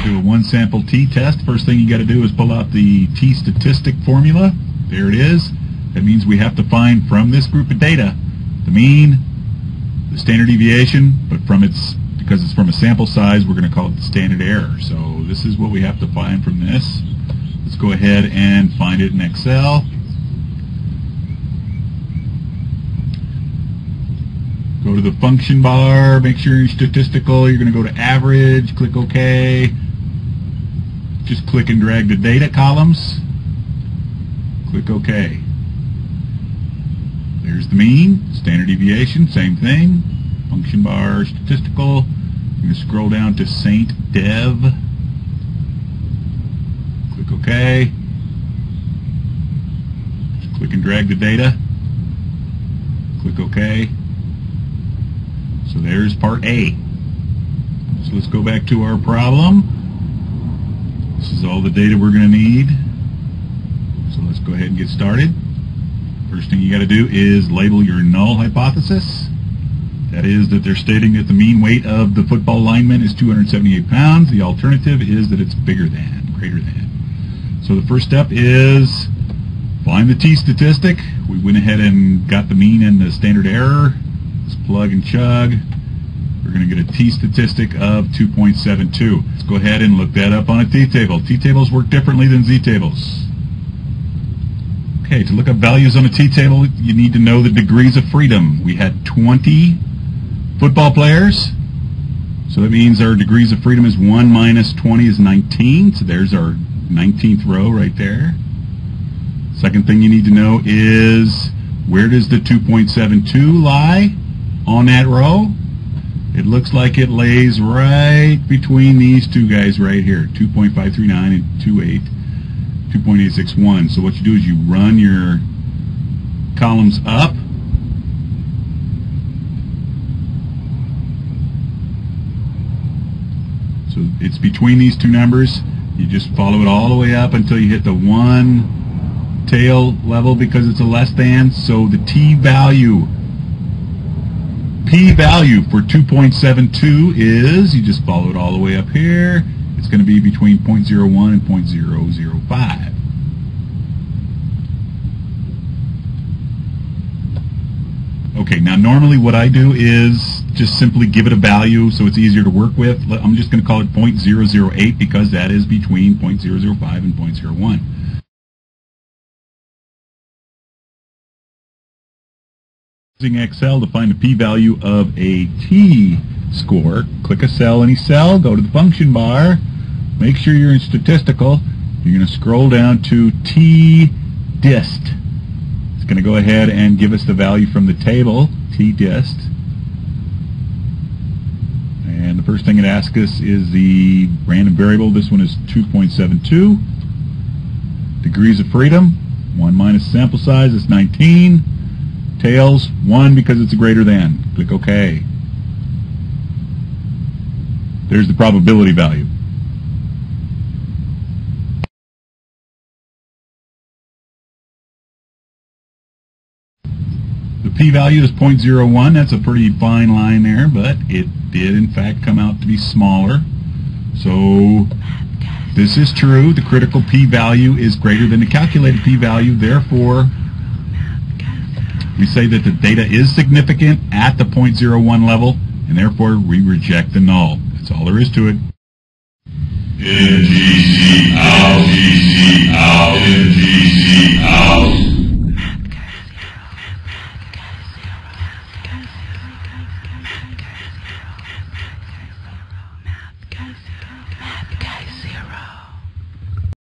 do a one sample t-test. First thing you got to do is pull out the T Statistic formula. There it is. That means we have to find from this group of data the mean, the standard deviation, but because it's from a sample size, we're going to call it the standard error. So this is what we have to find from this. Let's go ahead and find it in Excel. Go to the function bar, make sure you're statistical. You're going to go to average, click OK. Just click and drag the data columns. Click OK. There's the mean, standard deviation, same thing. Function bar, statistical. You're going to scroll down to Saint Dev. Click OK. Just click and drag the data. Click OK. So there's part A. So let's go back to our problem. This is all the data we're going to need. So let's go ahead and get started. First thing you got to do is label your null hypothesis. That is that they're stating that the mean weight of the football lineman is 278 pounds. The alternative is that it's bigger than, greater than. So the first step is find the T statistic. We went ahead and got the mean and the standard error. Let's plug and chug. We're going to get a T statistic of 2.72. Let's go ahead and look that up on a T-table. T-tables work differently than Z-tables. Okay, to look up values on a T-table, you need to know the degrees of freedom. We had 20 football players, so that means our degrees of freedom is 1 minus 20 is 19, so there's our 19th row right there. Second thing you need to know is where does the 2.72 lie on that row? It looks like it lays right between these two guys right here, 2.539 and 2.861. So what you do is you run your columns up. So it's between these two numbers. You just follow it all the way up until you hit the one tail level because it's a less than. So the p-value for 2.72 is, you just follow it all the way up here, it's going to be between 0.01 and 0.005. Okay, now normally what I do is just simply give it a value so it's easier to work with. I'm just going to call it 0.008 because that is between 0.005 and 0.01. Using Excel to find the p-value of a t-score, click a cell, any cell, go to the function bar, make sure you're in statistical. You're going to scroll down to t-dist. It's going to go ahead and give us the value from the table, t-dist. And the first thing it asks us is the random variable. This one is 2.72. Degrees of freedom, 1 minus sample size is 19. Tails, 1 because it's a greater than. Click OK. There's the probability value. The p-value is 0.01. That's a pretty fine line there, but it did in fact come out to be smaller. So this is true. The critical p-value is greater than the calculated p-value. Therefore, we say that the data is significant at the 0.01 level, and therefore we reject the null. That's all there is to it. NGC out, NGC out, NGC out.